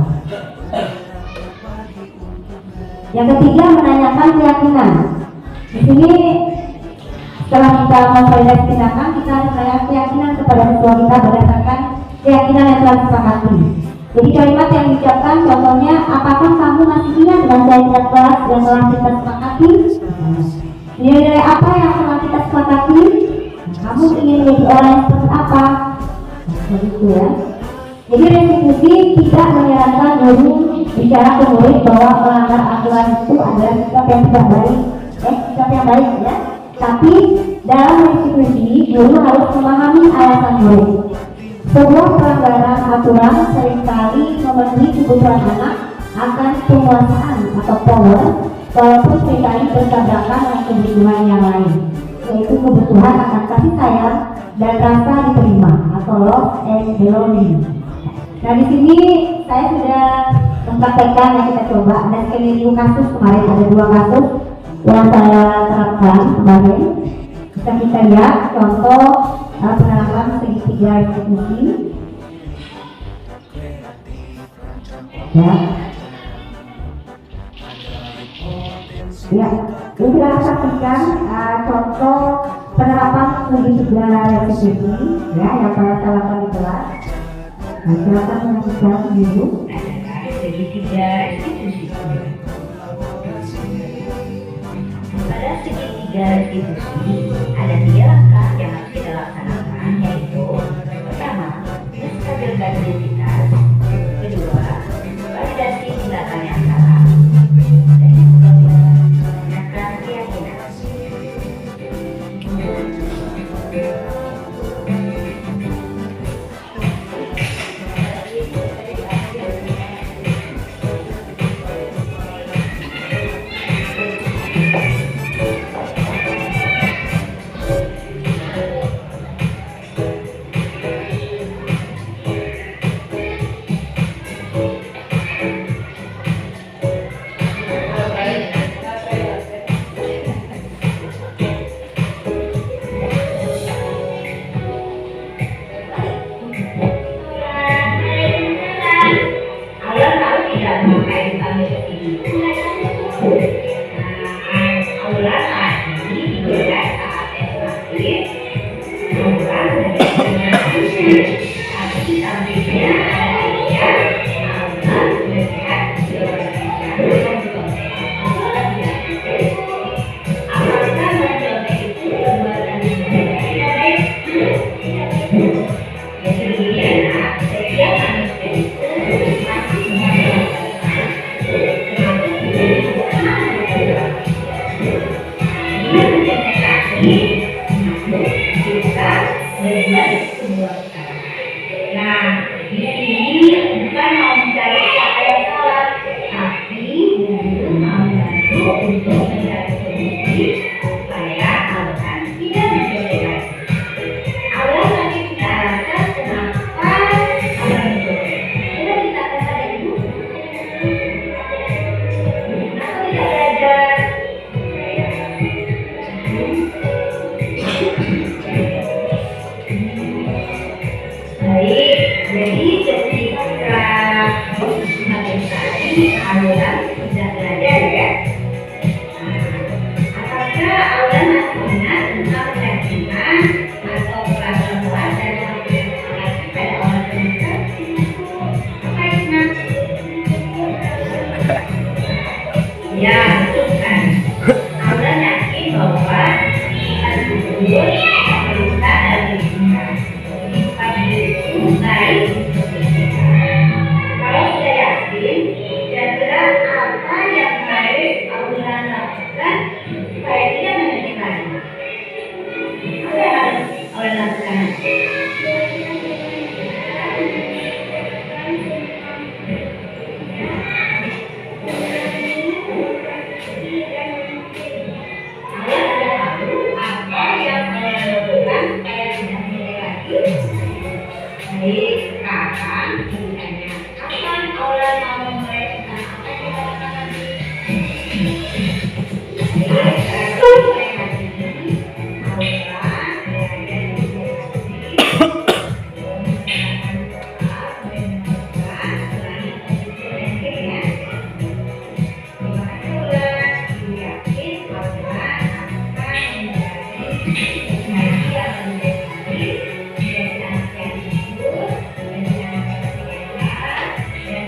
Yang ketiga, menanyakan keyakinan. Di sini setelah kita memvalidasi tindakan, kita harus menanyakan keyakinan kepada siswa kita berdasarkan keyakinan yang telah disepakati. Jadi kalimat yang diucapkan contohnya, apakah kamu masih ingat nilai kelas yang telah kita sepakati? Nilai apa yang telah kita sepakati? Kamu ingin menjadi orang yang seperti apa? Begitu ya. Jadi restitusi tidak menyarankan guru bicara ke murid bahwa melanggar aturan itu adalah sikap yang tidak baik, sikap yang baik ya. Tapi dalam restitusi guru harus memahami alasan murid. Sebuah pelanggaran aturan seringkali memenuhi kebutuhan anak akan penguasaan atau power, walaupun seringkali bertabrakan dengan kebutuhan yang lain, yaitu kebutuhan akan kasih sayang dan rasa diterima atau love and belonging. Nah di sini saya sudah mempraktekkan yang kita coba ada skenario kasus kemarin, ada 2 kasus yang saya terapkan kemarin. Bisa kita lihat contoh penerapan segitiga restitusi ya. Ya, ini kita saksikan contoh penerapan segitiga restitusi ya yang saya lakukan di kelas. Nah, silakan menyaksikan dulu. Segitiga restitusi. Pada segitiga restitusi ada 3 langkah yang harus kita laksanakan, yaitu pertama, menstabilkan identitas, kedua, validasi tindakan yang salah, dan yang ketiga, menanyakan keyakinan. sampingnya ada meja, aula, berkat, dan apakah modelnya itu lembaran dari jadi begini anak, setiap manusia itu masih menggunakan termasuk dia mendeteksi kita melihat sebuah perkara. Nah, di sini bukan mau mencari siapa yang salah, tapi justru mau membantu untuk mencari solusi supaya awalan tidak menjadi. Awalan nanti kita rasa kenapa awalan menjadi. Coba kita pada ibu. Kenapa tidak belajar? Baik, jadi ketika semakin tadi awalan sudah belajar ya. Apakah awalan masih ingat tentang keyakinan atau perasaan dan keyakinan pada awal semester? Apa itu? Ya, betul kan. Awalan yakin bahwa kita dulu pemerintah dan lingkungan itu baik untuk kita. Kalau sudah yakin, kira-kira apa yang harus awalan lakukan supaya tidak menjadi lagi? Apa yang harus awalan lakukan? Awalan sudah tahu apa yang awalan lakukan supaya tidak menjadi lagi? Baik, sekarang ditanya, kapan awalan mau memulai tentang apa yang kita lakukan? Baik, sekarang mulai hari ini awalan belajar meditasi, menggunakan doa, merenungkan, selain yakin ya. Terima kasih awalan, ibu yakin awalan akan menjadi pribadi yang lebih baik dan anak yang jujur, dan anak yang sehat, dan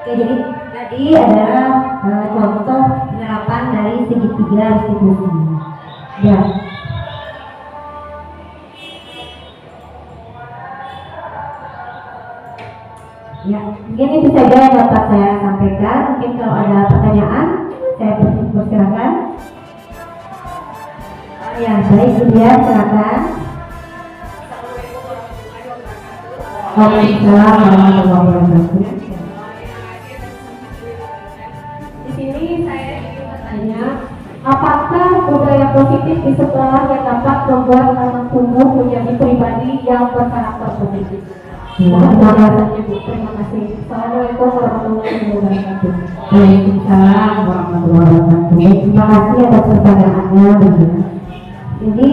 Oke, jadi tadi adalah contoh penerapan dari segitiga restitusi. Ya. Ya, mungkin itu saja yang dapat saya sampaikan. Mungkin kalau ada pertanyaan, saya persilakan. Ya, baik, dia silakan. Waalaikumsalam warahmatullahi wabarakatuh. Di sini saya ingin bertanya, apakah budaya positif di sekolah yang dapat membuat anak tumbuh menjadi pribadi yang berkarakter positif? Terima kasih. Assalamualaikum warahmatullahi wabarakatuh. Waalaikumsalam warahmatullahi wabarakatuh. Terima kasih atas pertanyaannya. Jadi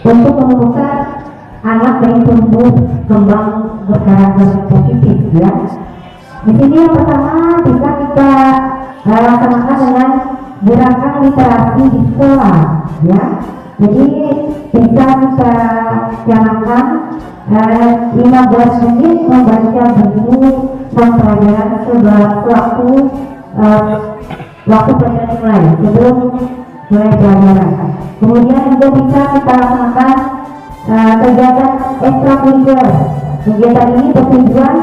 untuk menemukan anak yang tumbuh kembang berkarakter positif, ya. Di sini yang pertama bisa kita laksanakan dengan gerakan literasi di sekolah, ya. Jadi bisa kita jalankan 15 menit membaca buku dan pelajaran sewaktu waktu pelajaran dimulai sebelum mulai pelajaran. Kemudian juga bisa kita laksanakan kegiatan ekstrakurikuler. Kegiatan ini bertujuan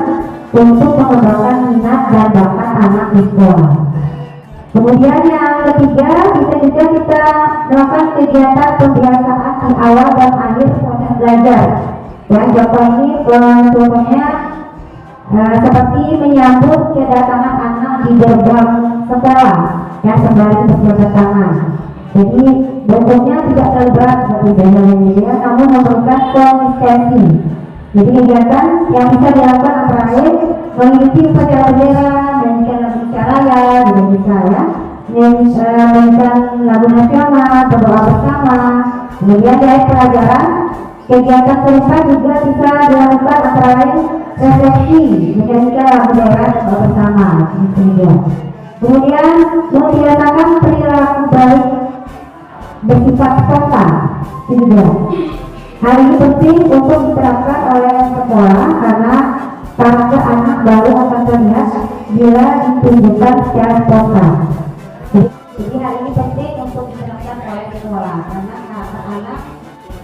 untuk mengembangkan minat dan bakat anak di sekolah. Kemudian yang ketiga, bisa juga kita melakukan kegiatan pembiasaan di awal dan akhir proses belajar. Ya, contoh ini contohnya seperti menyambut kedatangan anak di gerbang sekolah, ya, sembari berjabat tangan. Jadi bentuknya tidak terlalu berat seperti biasanya, ya, namun memerlukan konsistensi. Jadi kegiatan yang bisa dilakukan antara lain mengikuti upacara bendera, menyanyikan lagu caraya, juga bisa, ya, menyanyikan lagu nasional, berdoa bersama. Kemudian dari pelajaran, kegiatan serupa juga bisa dilakukan antara lain refleksi, menyanyikan lagu daerah dan berdoa bersama. Kemudian membiasakan perilaku baik bersifat spontan juga. Hal ini penting untuk diterapkan oleh sekolah karena karakter anak baru akan terlihat bila ditunjukkan secara spontan. Jadi hal ini penting untuk diterapkan oleh sekolah karena karakter anak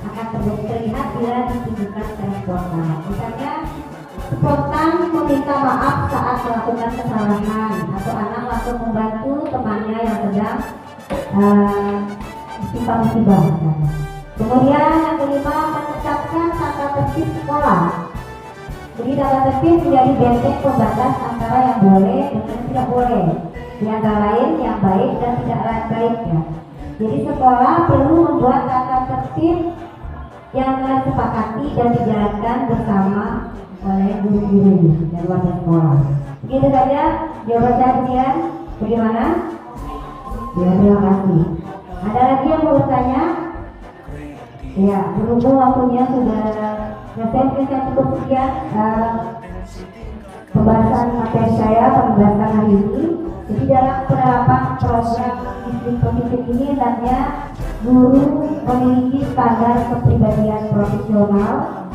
akan terlihat bila ditunjukkan secara spontan. Misalnya spontan meminta maaf saat melakukan kesalahan, atau anak langsung membantu temannya yang sedang ditimpa musibah. Kemudian yang kelima, menetapkan tata tertib sekolah. Jadi tata tertib menjadi benteng pembatas antara yang boleh dengan tidak boleh, di antara lain yang baik dan tidak baik, ya. Jadi sekolah perlu membuat tata tertib yang disepakati dan dijalankan bersama oleh guru-guru dan warga sekolah. Begitu saja jawaban saya. Kemudian bagaimana? Ya, terima kasih. Ada lagi yang mau bertanya? Ya, berhubung waktunya sudah selesai, saya cukup sekian pembahasan materi saya pembahasan hari ini. Jadi dalam penerapan program disiplin positif ini hendaknya guru memiliki standar kepribadian profesional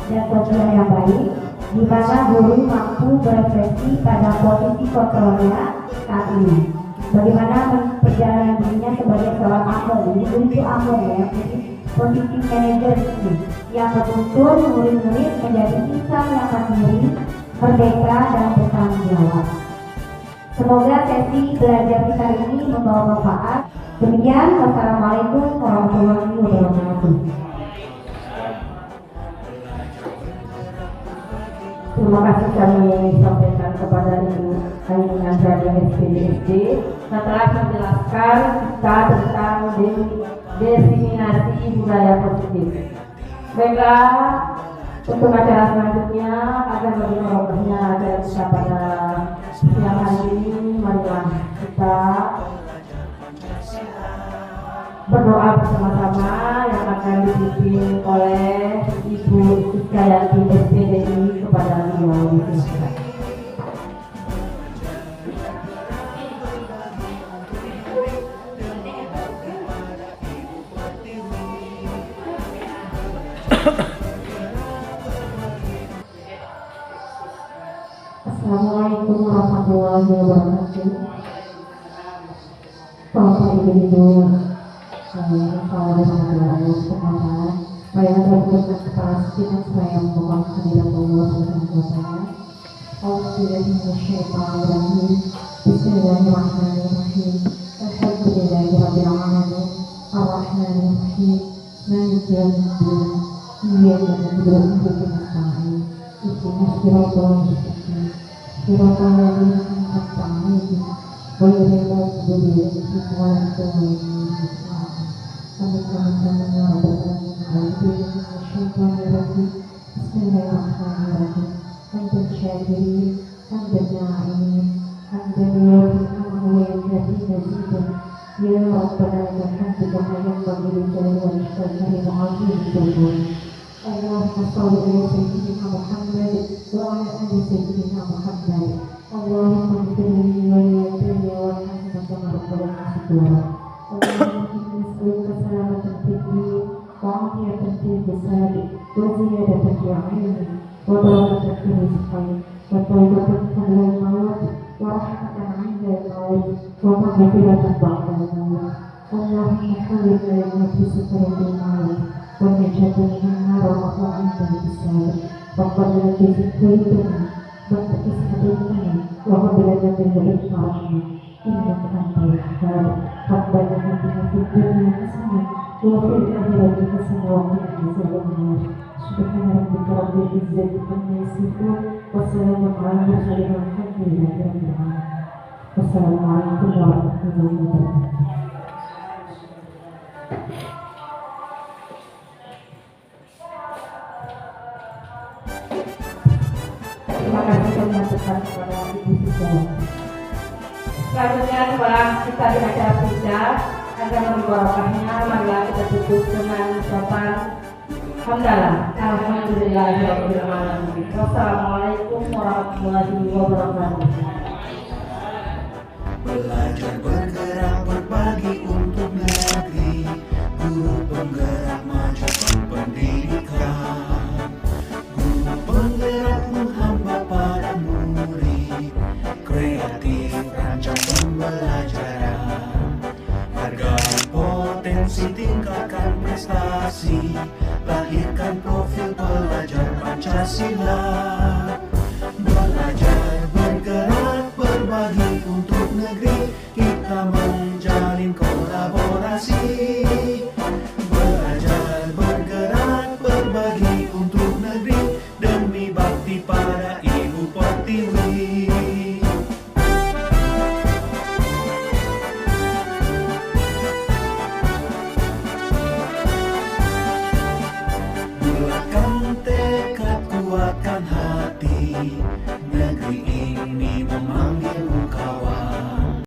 dan sosial yang baik, di mana guru mampu berefleksi pada posisi kontrolnya saat ini. Bagaimana perjalanan dirinya sebagai seorang among, jadi guru itu among, ya, jadi posisi manajer ini yang betul murid-murid menjadi insan yang mandiri, merdeka dan bertanggung jawab. Semoga sesi belajar kita ini membawa manfaat. Demikian, wassalamualaikum warahmatullahi wabarakatuh. Terima kasih kami sampaikan kepada Ibu Ainun dari SPDSD yang telah menjelaskan kita tentang diseminasi budaya positif. Baiklah, untuk acara selanjutnya akan bagi merokoknya acara kita pada siang hari ini. Marilah kita berdoa bersama-sama yang akan dipimpin oleh Ibu Sukayanti SPDI kepada beliau. Silakan. warahmatullahi wabarakatuh. Bapak Ibu, kalau Allah SWT, saya berdoa kepada setiap saya memohon kehadirat Allah SWT. Bismillahirrahmanirrahim. Bismillahirrahmanirrahim. Alhamdulillahirabbil alamin. Arrahmanirrahim. Maliki yaumiddin. Iyyaka na'budu wa iyyaka nasta'in. Ihdinas siratal mustaqim. Siratal ladzina an'amta 'alaihim ghairil maghdubi 'alaihim waladdallin. Bismillahirrahmanirrahim. Hamdan syakirin, hamdan na'imin, hamdan yuwafiqu wa yukafi mazidan. Ya Rabbana lakal hamdu kama yanbaghi li jalali wajhika al-'azim al-jabbar. Allahumma shalli ala sayyidina Muhammad wa ala ali sayyidina Muhammad. Allahumma ighfir li wa li walidayya warhamhuma kama rabbayani shighara. Allahumma nas'aluka salamatan fid din wa 'afiyatan fil jasad wa ziyadatan fil 'ilmi wa barakatan fil rizqi wa tawbatan qabla al-maut wa rahmatan 'inda al-maut wa maghfiratan ba'da al-maut. Allahumma hawwin lana fi sakaratil maut wa najatan min nar wa rahmatan bis-salam. Rabbana la tuzigh qulubana ba'da idh hadaytana wa hab lana min ladunka rahmah innaka antal wahhab. Rabbana atina fid dunya hasanah wa fil akhirati hasanah wa qina adzabannar. Subhana rabbika rabbil izzati amma yasifun wa salamun 'alal mursalin walhamdulillahi rabbil alamin. Wassalamualaikum warahmatullahi wabarakatuh. Terima kasih menyampaikan kepada Ibu Siswa. Selanjutnya setelah kita di acara puja agar memberi barokahnya, marilah kita tutup dengan ucapan hamdalah. Alhamdulillahirabbil alamin. Wassalamualaikum warahmatullahi wabarakatuh. Belajar bergerak berbagi untuk negeri, guru penggerak majukan pendidikan, guru penggerak menghamba para murid, kreatif rancang pembelajaran, hargai potensi tingkatkan prestasi, lahirkan profil pelajar Pancasila.